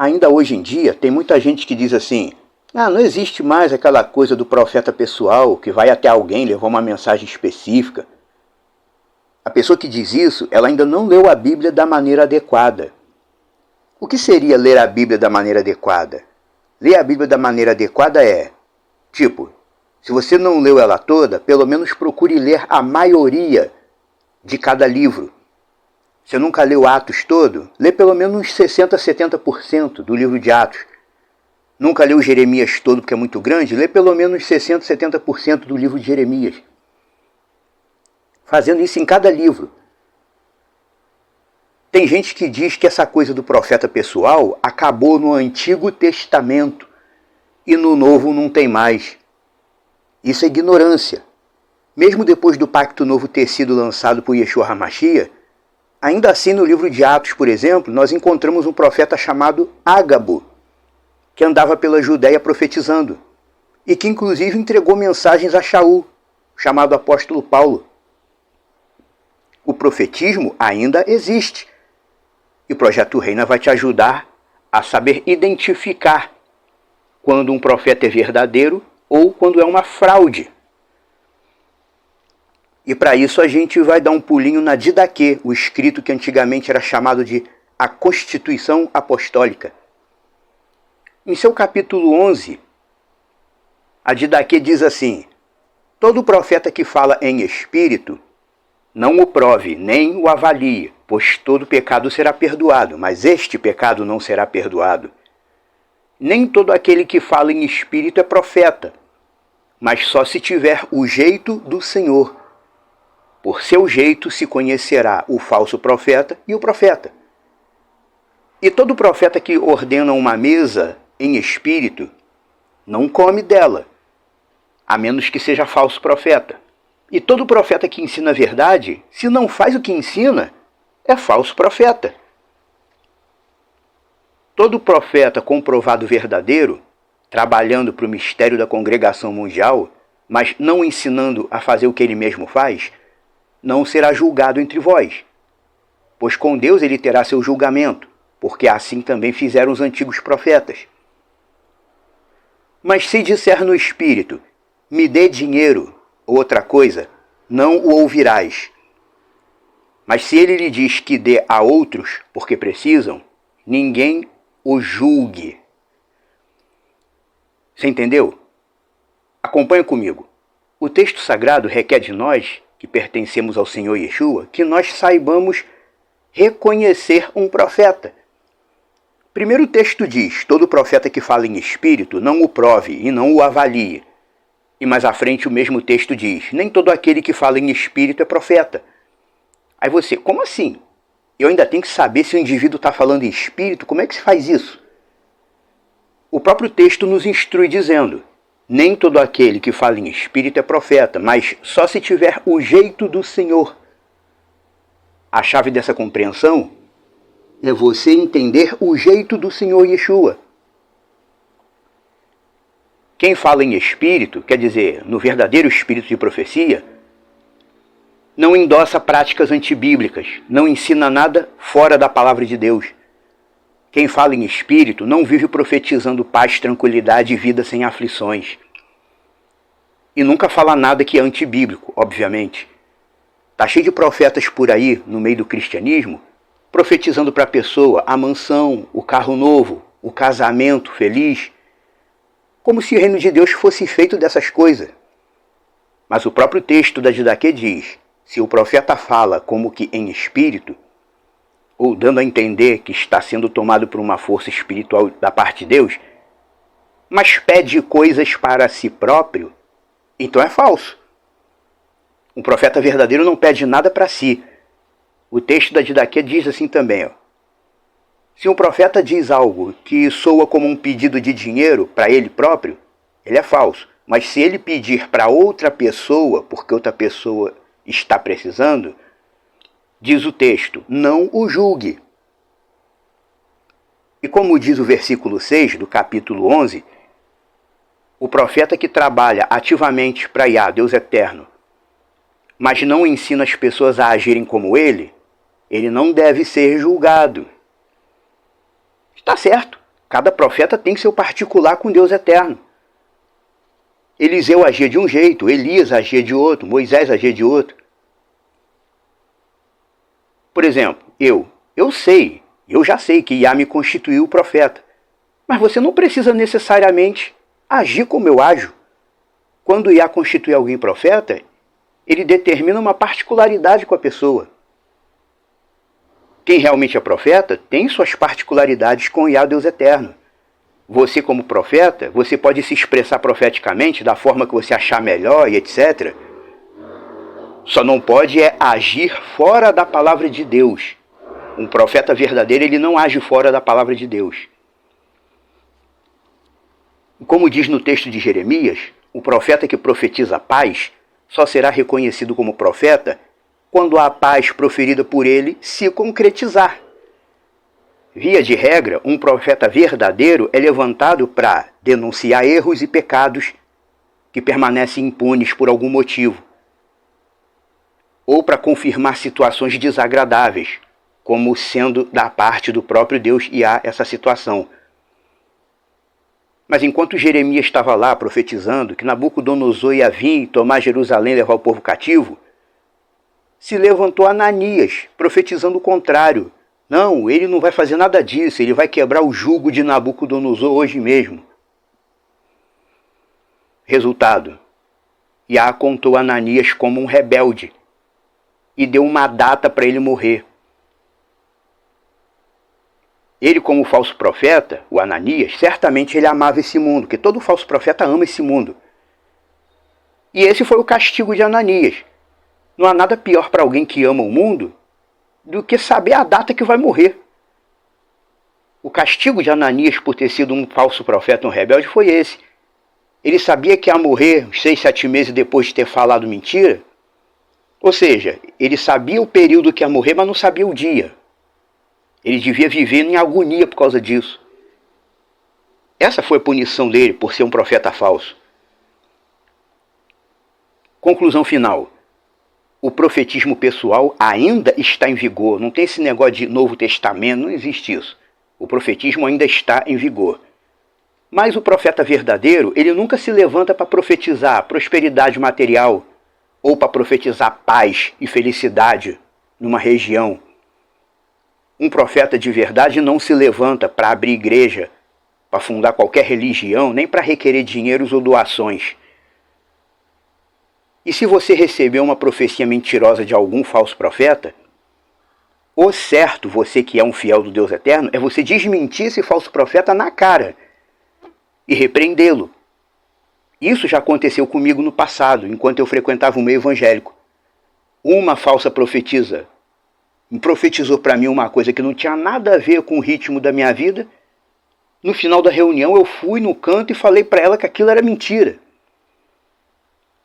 ainda hoje em dia, tem muita gente que diz assim: não existe mais aquela coisa do profeta pessoal que vai até alguém levar uma mensagem específica. A pessoa que diz isso, ela ainda não leu a Bíblia da maneira adequada. O que seria ler a Bíblia da maneira adequada? Ler a Bíblia da maneira adequada é, se você não leu ela toda, pelo menos procure ler a maioria de cada livro. Você nunca leu Atos todo? Lê pelo menos uns 60%, 70% do livro de Atos. Nunca leu Jeremias todo porque é muito grande? Lê pelo menos 60%, 70% do livro de Jeremias. Fazendo isso em cada livro. Tem gente que diz que essa coisa do profeta pessoal acabou no Antigo Testamento e no Novo não tem mais. Isso é ignorância. Mesmo depois do Pacto Novo ter sido lançado por Yeshua HaMashiach, ainda assim no livro de Atos, por exemplo, nós encontramos um profeta chamado Ágabo, que andava pela Judéia profetizando, e que inclusive entregou mensagens a Shaul, chamado apóstolo Paulo. O profetismo ainda existe. E o Projeto Reina vai te ajudar a saber identificar quando um profeta é verdadeiro ou quando é uma fraude. E para isso a gente vai dar um pulinho na Didaquê, o escrito que antigamente era chamado de a Constituição Apostólica. Em seu capítulo 11, a Didaquê diz assim: todo profeta que fala em espírito, não o prove, nem o avalie, pois todo pecado será perdoado, mas este pecado não será perdoado. Nem todo aquele que fala em espírito é profeta, mas só se tiver o jeito do Senhor. Por seu jeito se conhecerá o falso profeta e o profeta. E todo profeta que ordena uma mesa em espírito, não come dela, a menos que seja falso profeta. E todo profeta que ensina a verdade, se não faz o que ensina, é falso profeta. Todo profeta comprovado verdadeiro, trabalhando para o mistério da congregação mundial, mas não ensinando a fazer o que ele mesmo faz, não será julgado entre vós. Pois com Deus ele terá seu julgamento, porque assim também fizeram os antigos profetas. Mas se disser no espírito, me dê dinheiro, outra coisa, não o ouvirás. Mas se ele lhe diz que dê a outros, porque precisam, ninguém o julgue. Você entendeu? Acompanha comigo. O texto sagrado requer de nós, que pertencemos ao Senhor Yeshua, que nós saibamos reconhecer um profeta. Primeiro o texto diz: todo profeta que fala em espírito não o prove e não o avalie. E mais à frente o mesmo texto diz: nem todo aquele que fala em espírito é profeta. Aí você, como assim? Eu ainda tenho que saber se o indivíduo está falando em espírito? Como é que se faz isso? O próprio texto nos instrui dizendo: nem todo aquele que fala em espírito é profeta, mas só se tiver o jeito do Senhor. A chave dessa compreensão é você entender o jeito do Senhor Yeshua. Quem fala em espírito, quer dizer, no verdadeiro espírito de profecia, não endossa práticas antibíblicas, não ensina nada fora da palavra de Deus. Quem fala em espírito não vive profetizando paz, tranquilidade e vida sem aflições. E nunca fala nada que é antibíblico, obviamente. Está cheio de profetas por aí, no meio do cristianismo, profetizando para a pessoa a mansão, o carro novo, o casamento feliz, como se o reino de Deus fosse feito dessas coisas. Mas o próprio texto da Didaquê diz: se o profeta fala como que em espírito, ou dando a entender que está sendo tomado por uma força espiritual da parte de Deus, mas pede coisas para si próprio, então é falso. Um profeta verdadeiro não pede nada para si. O texto da Didaquê diz assim também: se um profeta diz algo que soa como um pedido de dinheiro para ele próprio, ele é falso. Mas se ele pedir para outra pessoa, porque outra pessoa está precisando, diz o texto, não o julgue. E como diz o versículo 6 do capítulo 11, o profeta que trabalha ativamente para Yah, Deus eterno, mas não ensina as pessoas a agirem como ele não deve ser julgado. Está certo. Cada profeta tem seu particular com Deus eterno. Eliseu agia de um jeito, Elias agia de outro, Moisés agia de outro. Por exemplo, eu já sei que Iá me constituiu profeta. Mas você não precisa necessariamente agir como eu ajo. Quando Iá constitui alguém profeta, ele determina uma particularidade com a pessoa. Quem realmente é profeta tem suas particularidades com Iá, Deus eterno. Você, como profeta, você pode se expressar profeticamente da forma que você achar melhor e etc. Só não pode agir fora da palavra de Deus. Um profeta verdadeiro, ele não age fora da palavra de Deus. Como diz no texto de Jeremias, o profeta que profetiza paz só será reconhecido como profeta quando a paz proferida por ele se concretizar. Via de regra, um profeta verdadeiro é levantado para denunciar erros e pecados que permanecem impunes por algum motivo, ou para confirmar situações desagradáveis, como sendo da parte do próprio Deus e há essa situação. Mas enquanto Jeremias estava lá profetizando que Nabucodonosor ia vir tomar Jerusalém e levar o povo cativo, se levantou Ananias, profetizando o contrário. Não, ele não vai fazer nada disso, ele vai quebrar o jugo de Nabucodonosor hoje mesmo. Resultado, Iá contou Ananias como um rebelde e deu uma data para ele morrer. Ele, como falso profeta, o Ananias, certamente ele amava esse mundo, porque todo falso profeta ama esse mundo. E esse foi o castigo de Ananias. Não há nada pior para alguém que ama o mundo do que saber a data que vai morrer. O castigo de Ananias por ter sido um falso profeta, um rebelde, foi esse. Ele sabia que ia morrer 6, 7 meses depois de ter falado mentira. Ou seja, ele sabia o período que ia morrer, mas não sabia o dia. Ele devia viver em agonia por causa disso. Essa foi a punição dele por ser um profeta falso. Conclusão final. O profetismo pessoal ainda está em vigor. Não tem esse negócio de Novo Testamento, não existe isso. O profetismo ainda está em vigor. Mas o profeta verdadeiro, ele nunca se levanta para profetizar prosperidade material ou para profetizar paz e felicidade numa região. Um profeta de verdade não se levanta para abrir igreja, para fundar qualquer religião, nem para requerer dinheiros ou doações. E se você recebeu uma profecia mentirosa de algum falso profeta, o certo, você que é um fiel do Deus eterno, é você desmentir esse falso profeta na cara e repreendê-lo. Isso já aconteceu comigo no passado, enquanto eu frequentava o meio evangélico. Uma falsa profetisa profetizou para mim uma coisa que não tinha nada a ver com o ritmo da minha vida. No final da reunião eu fui no canto e falei para ela que aquilo era mentira.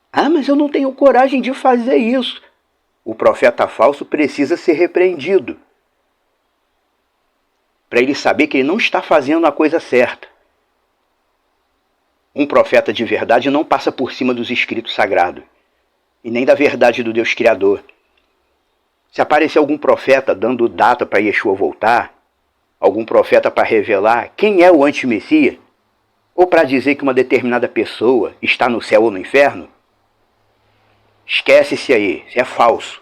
Ah, mas eu não tenho coragem de fazer isso. O profeta falso precisa ser repreendido, para ele saber que ele não está fazendo a coisa certa. Um profeta de verdade não passa por cima dos escritos sagrados, e nem da verdade do Deus Criador. Se aparecer algum profeta dando data para Yeshua voltar, algum profeta para revelar quem é o anti-Messias, ou para dizer que uma determinada pessoa está no céu ou no inferno, esquece-se aí, isso é falso.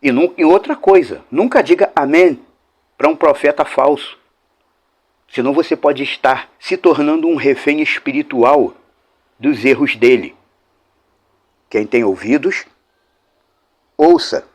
E outra coisa, nunca diga amém para um profeta falso. Senão você pode estar se tornando um refém espiritual dos erros dele. Quem tem ouvidos, ouça.